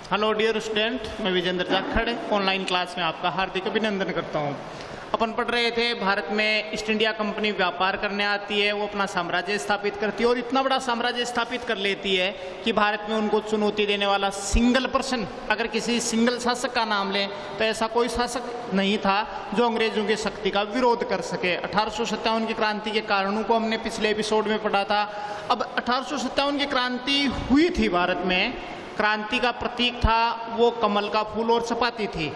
Hello dear student, मैं Vijendra Jakhar online class में आपका हार्दिक अभिनंदन करता हूं। अपन पढ़ रहे थे भारत में ईस्ट इंडिया कंपनी व्यापार करने आती है, वो अपना साम्राज्य स्थापित करती है और इतना बड़ा साम्राज्य स्थापित कर लेती है कि भारत में उनको चुनौती देने वाला सिंगल पर्सन, अगर किसी सिंगल शासक का नाम लें तो ऐसा कोई शासक नहीं था जो अंग्रेजों की शक्ति का विरोध कर सके। 1857 की क्रांति के कारणों को हमने पिछले एपिसोड में पढ़ा था। अब 1857 की क्रांति हुई थी भारत में, क्रांति का प्रतीक था वो कमल का फूल और चपाती थी।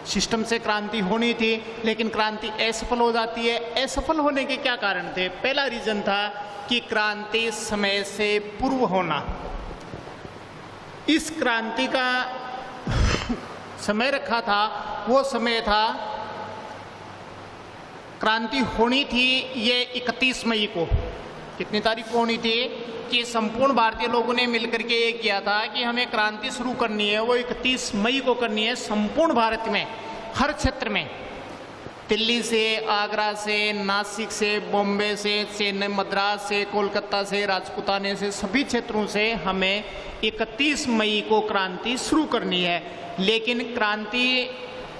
सिस्टम से क्रांति होनी थी लेकिन क्रांति असफल हो जाती है। असफल होने के क्या कारण थे? पहला रीजन था कि क्रांति समय से पूर्व होना। इस क्रांति का समय रखा था, वो समय था, क्रांति होनी थी ये 31 मई को। कितनी तारीख को होनी थी? कि संपूर्ण भारतीय लोगों ने मिलकर के ये किया था कि हमें क्रांति शुरू करनी है, वो 31 मई को करनी है। संपूर्ण भारत में हर क्षेत्र में, दिल्ली से, आगरा से, नासिक से, बॉम्बे से, चेन्नई, मद्रास से, कोलकाता से, राजपुताने से, सभी क्षेत्रों से हमें 31 मई को क्रांति शुरू करनी है। लेकिन क्रांति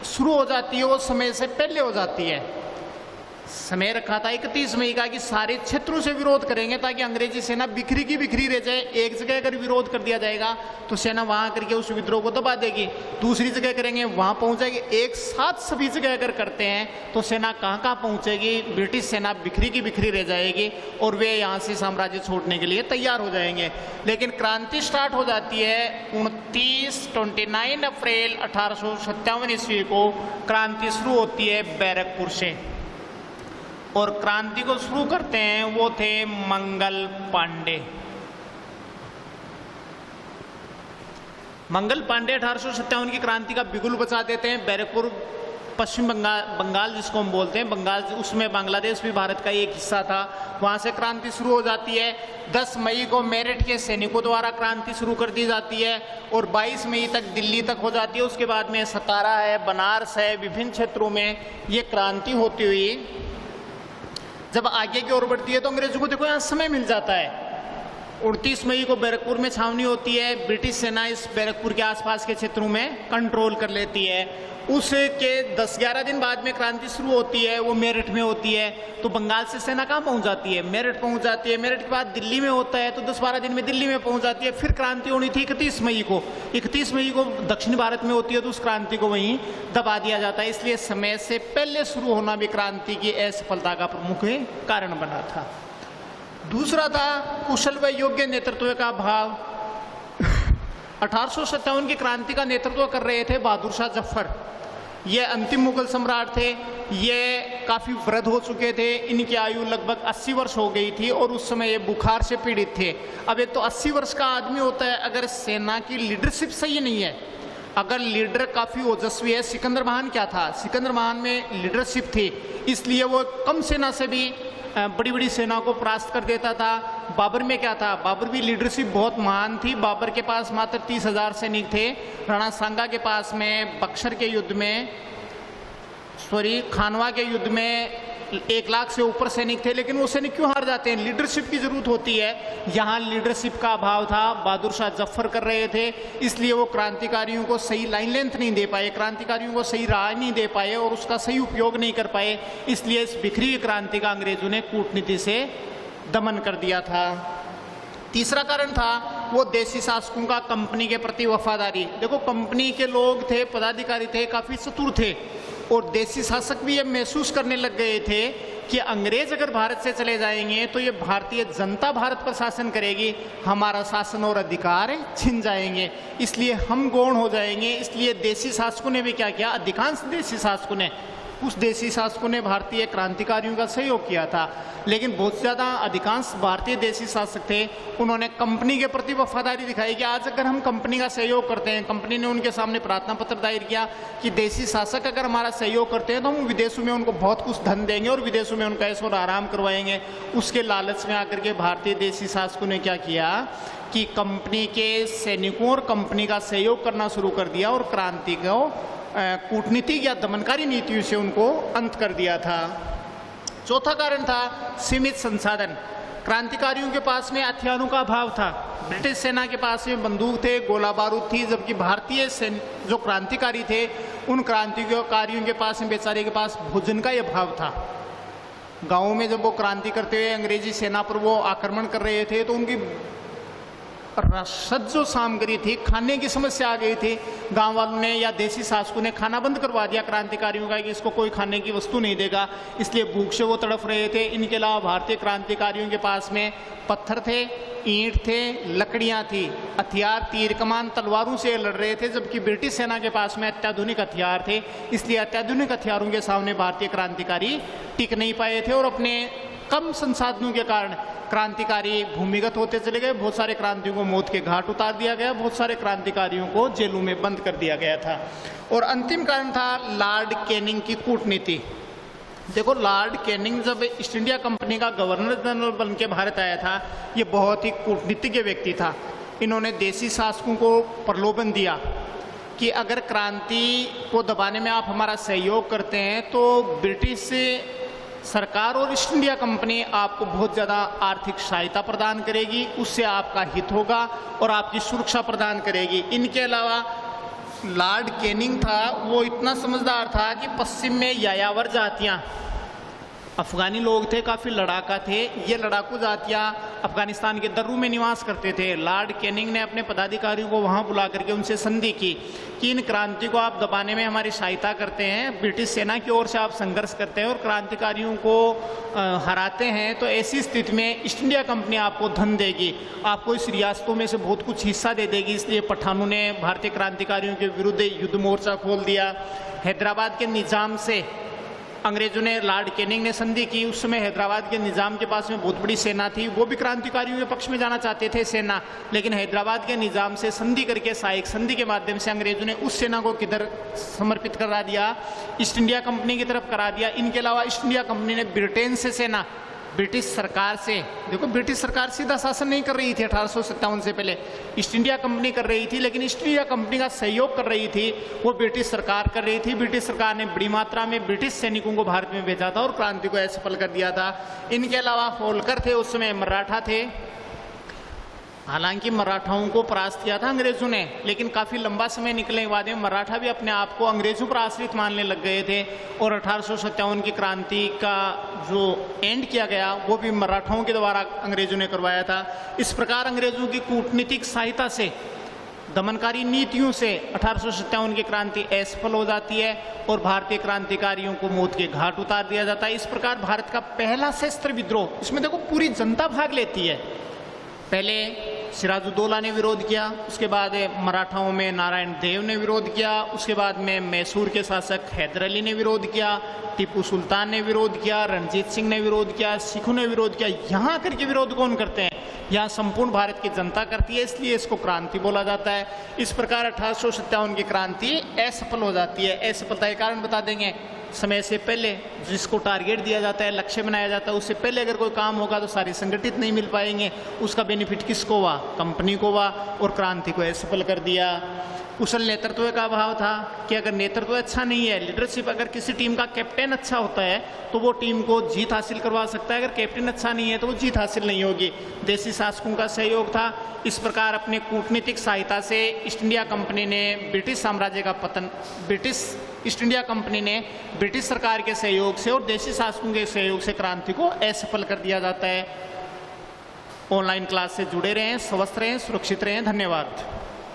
शुरू हो जाती है वो समय से पहले हो जाती है। समय रखा था 31 मई का कि सारे क्षेत्रों से विरोध करेंगे ताकि अंग्रेजी सेना बिखरी की बिखरी रह जाए। एक जगह अगर विरोध कर दिया जाएगा तो सेना वहां करके उस विद्रोह को दबा देगी, दूसरी जगह करेंगे वहां पहुंच जाएगी। एक साथ सभी जगह अगर करते हैं तो सेना कहां कहां पहुंचेगी? ब्रिटिश सेना बिखरी की बिखरी रह जाएगी और वे यहां से साम्राज्य छोड़ने के लिए तैयार हो जाएंगे। लेकिन क्रांति स्टार्ट हो जाती है 29 अप्रैल 1857 ईस्वी को। क्रांति शुरू होती है बैरकपुर से और क्रांति को शुरू करते हैं वो थे मंगल पांडे। मंगल पांडे 1857 की क्रांति का बिगुल बचा देते हैं। बैरकपुर पश्चिम बंगाल जिसको हम बोलते हैं, बंगाल, उसमें बांग्लादेश भी भारत का एक हिस्सा था, वहां से क्रांति शुरू हो जाती है। 10 मई को मेरठ के सैनिकों द्वारा क्रांति शुरू कर दी जाती है और 22 मई तक दिल्ली तक हो जाती है। उसके बाद में सतारा है, बनारस है, विभिन्न क्षेत्रों में ये क्रांति होती हुई जब आगे की ओर बढ़ती है तो अंग्रेजों को देखो यहाँ समय मिल जाता है। 29 मई को बैरकपुर में छावनी होती है, ब्रिटिश सेना इस बैरकपुर के आसपास के क्षेत्रों में कंट्रोल कर लेती है। उसके 10-11 दिन बाद में क्रांति शुरू होती है, वो मेरठ में होती है। तो बंगाल से सेना कहाँ पहुंच जाती है? मेरठ पहुंच जाती है। मेरठ के बाद दिल्ली में होता है तो 10-12 दिन में दिल्ली में पहुंच जाती है। फिर क्रांति होनी थी 31 मई को। 31 मई को दक्षिण भारत में होती है तो उस क्रांति को वहीं दबा दिया जाता है। इसलिए समय से पहले शुरू होना भी क्रांति की असफलता का प्रमुख कारण बना था। दूसरा था कुशल व योग्य नेतृत्व का अभाव। 1857 की क्रांति का नेतृत्व कर रहे थे बहादुर शाह जफर। ये अंतिम मुगल सम्राट थे। ये काफ़ी वृद्ध हो चुके थे, इनकी आयु लगभग 80 वर्ष हो गई थी और उस समय ये बुखार से पीड़ित थे। अब एक तो 80 वर्ष का आदमी होता है, अगर सेना की लीडरशिप सही नहीं है, अगर लीडर काफ़ी ओजस्वी है, सिकंदर महान क्या था? सिकंदर महान में लीडरशिप थी, इसलिए वो कम सेना से भी बड़ी बड़ी सेना को परास्त कर देता था। बाबर में क्या था? बाबर भी लीडरशिप बहुत महान थी। बाबर के पास मात्र 30,000 सैनिक थे। राणा सांगा के पास में बक्सर के युद्ध में, खानवा के युद्ध में 1 लाख से ऊपर सैनिक थे। लेकिन वो सैनिक क्यों हार जाते हैं? लीडरशिप की जरूरत होती है। यहाँ लीडरशिप का अभाव था, बहादुर शाह जफर कर रहे थे, इसलिए वो क्रांतिकारियों को सही लाइन लेंथ नहीं दे पाए, क्रांतिकारियों को सही राह नहीं दे पाए और उसका सही उपयोग नहीं कर पाए। इसलिए इस बिखरी हुई क्रांति का अंग्रेजों ने कूटनीति से दमन कर दिया था। तीसरा कारण था वो देशी शासकों का कंपनी के प्रति वफादारी। देखो, कंपनी के लोग थे, पदाधिकारी थे, काफ़ी चतुर थे और देशी शासक भी ये महसूस करने लग गए थे कि अंग्रेज अगर भारत से चले जाएंगे तो ये भारतीय जनता भारत पर शासन करेगी, हमारा शासन और अधिकार छिन जाएंगे, इसलिए हम गौण हो जाएंगे। इसलिए देशी शासकों ने भी क्या किया? अधिकांश देशी शासकों ने, उस देशी शासकों ने भारतीय क्रांतिकारियों का सहयोग किया था। लेकिन बहुत ज़्यादा अधिकांश भारतीय देशी शासक थे, उन्होंने कंपनी के प्रति वफादारी दिखाई कि आज अगर हम कंपनी का सहयोग करते हैं, कंपनी ने उनके सामने प्रार्थना पत्र दायर किया कि देशी शासक अगर हमारा सहयोग करते हैं तो हम विदेशों में उनको बहुत कुछ धन देंगे और विदेशों में उनका ऐशो आराम करवाएंगे। उसके लालच में आकर के भारतीय देशी शासकों ने क्या किया कि कंपनी के सैनिकों और कंपनी का सहयोग करना शुरू कर दिया और क्रांति को कूटनीतिक या दमनकारी नीतियों से उनको अंत कर दिया था। चौथा कारण था सीमित संसाधन। क्रांतिकारियों के पास में हथियारों का अभाव था। ब्रिटिश सेना के पास में बंदूक थे, गोला बारूद थी, जबकि भारतीय जो क्रांतिकारी थे उन क्रांतिकारियों के पास में, बेचारे के पास भोजन का ही अभाव था। गाँव में जब वो क्रांति करते हुए अंग्रेजी सेना पर वो आक्रमण कर रहे थे तो उनकी रसद जो सामग्री थी, खाने की समस्या आ गई थी। गांव वालों ने या देसी शासकों ने खाना बंद करवा दिया क्रांतिकारियों का कि इसको कोई खाने की वस्तु नहीं देगा, इसलिए भूख से वो तड़फ रहे थे। इनके अलावा भारतीय क्रांतिकारियों के पास में पत्थर थे, ईंट थे, लकड़ियां थी, हथियार तीर कमान तलवारों से लड़ रहे थे, जबकि ब्रिटिश सेना के पास में अत्याधुनिक हथियार थे। इसलिए अत्याधुनिक हथियारों के सामने भारतीय क्रांतिकारी टिक नहीं पाए थे और अपने कम संसाधनों के कारण क्रांतिकारी भूमिगत होते चले गए। बहुत सारे क्रांतियों को मौत के घाट उतार दिया गया, बहुत सारे क्रांतिकारियों को जेलों में बंद कर दिया गया था। और अंतिम कारण था लॉर्ड कैनिंग की कूटनीति। देखो, लॉर्ड कैनिंग जब ईस्ट इंडिया कंपनी का गवर्नर जनरल बन के भारत आया था, ये बहुत ही कूटनीतिज्ञ व्यक्ति था। इन्होंने देसी शासकों को प्रलोभन दिया कि अगर क्रांति को दबाने में आप हमारा सहयोग करते हैं तो ब्रिटिश सरकार और ईस्ट इंडिया कंपनी आपको बहुत ज़्यादा आर्थिक सहायता प्रदान करेगी, उससे आपका हित होगा और आपकी सुरक्षा प्रदान करेगी। इनके अलावा लॉर्ड कैनिंग था, वो इतना समझदार था कि पश्चिम में यायावर जातियाँ, अफगानी लोग थे, काफ़ी लड़ाका थे। ये लड़ाकू जातियाँ अफगानिस्तान के दर्रू में निवास करते थे। लॉर्ड कैनिंग ने अपने पदाधिकारियों को वहाँ बुला करके उनसे संधि की कि इन क्रांति को आप दबाने में हमारी सहायता करते हैं, ब्रिटिश सेना की ओर से आप संघर्ष करते हैं और क्रांतिकारियों को हराते हैं, तो ऐसी स्थिति में ईस्ट इंडिया कंपनी आपको धन देगी, आपको इस रियासतों में से बहुत कुछ हिस्सा दे देगी। इसलिए पठानों ने भारतीय क्रांतिकारियों के विरुद्ध युद्ध मोर्चा खोल दिया। हैदराबाद के निजाम से अंग्रेजों ने, लॉर्ड कैनिंग ने संधि की। उस समय हैदराबाद के निजाम के पास में बहुत बड़ी सेना थी, वो भी क्रांतिकारियों के पक्ष में जाना चाहते थे सेना, लेकिन हैदराबाद के निजाम से संधि करके, सहायक संधि के माध्यम से अंग्रेजों ने उस सेना को किधर समर्पित करा दिया, ईस्ट इंडिया कंपनी की तरफ करा दिया। इनके अलावा ईस्ट इंडिया कंपनी ने ब्रिटेन से सेना, ब्रिटिश सरकार से, देखो ब्रिटिश सरकार सीधा शासन नहीं कर रही थी 1857 से पहले, ईस्ट इंडिया कंपनी कर रही थी, लेकिन ईस्ट इंडिया कंपनी का सहयोग कर रही थी वो ब्रिटिश सरकार कर रही थी। ब्रिटिश सरकार ने बड़ी मात्रा में ब्रिटिश सैनिकों को भारत में भेजा था और क्रांति को असफल कर दिया था। इनके अलावा होलकर थे, उस समय मराठा थे। हालांकि मराठाओं को परास्त किया था अंग्रेजों ने, लेकिन काफ़ी लंबा समय निकलने के बाद में मराठा भी अपने आप को अंग्रेजों पर आश्रित मानने लग गए थे और 1857 की क्रांति का जो एंड किया गया वो भी मराठाओं के द्वारा अंग्रेजों ने करवाया था। इस प्रकार अंग्रेजों की कूटनीतिक सहायता से, दमनकारी नीतियों से 1857 की क्रांति असफल हो जाती है और भारतीय क्रांतिकारियों को मौत के घाट उतार दिया जाता है। इस प्रकार भारत का पहला सशस्त्र विद्रोह, इसमें देखो पूरी जनता भाग लेती है। पहले सिराजुद्दौला ने विरोध किया, उसके बाद मराठाओं में नारायण देव ने विरोध किया, उसके बाद में मैसूर के शासक हैदर अली ने विरोध किया, टीपू सुल्तान ने विरोध किया, रणजीत सिंह ने विरोध किया, सिखों ने विरोध किया। यहाँ आकर के विरोध कौन करते हैं? यहाँ संपूर्ण भारत की जनता करती है, इसलिए इसको क्रांति बोला जाता है। इस प्रकार 1857 की क्रांति असफल हो जाती है। असफलता के कारण बता देंगे, समय से पहले जिसको टारगेट दिया जाता है, लक्ष्य बनाया जाता है, उससे पहले अगर कोई काम होगा तो सारे संगठित नहीं मिल पाएंगे, उसका बेनिफिट किसको हुआ? कंपनी को हुआ और क्रांति को असफल कर दिया। कुशल नेतृत्व का अभाव था कि अगर नेतृत्व अच्छा नहीं है, लीडरशिप, अगर किसी टीम का कैप्टन अच्छा होता है तो वो टीम को जीत हासिल करवा सकता है, अगर कैप्टन अच्छा नहीं है तो वो जीत हासिल नहीं होगी। देसी शासकों का सहयोग था। इस प्रकार अपने कूटनीतिक सहायता से ईस्ट इंडिया कंपनी ने ब्रिटिश साम्राज्य का पतन, ईस्ट इंडिया कंपनी ने ब्रिटिश सरकार के सहयोग से और देसी शासकों के सहयोग से क्रांति को असफल कर दिया जाता है। ऑनलाइन क्लास से जुड़े रहें, स्वस्थ रहें, सुरक्षित रहें। धन्यवाद।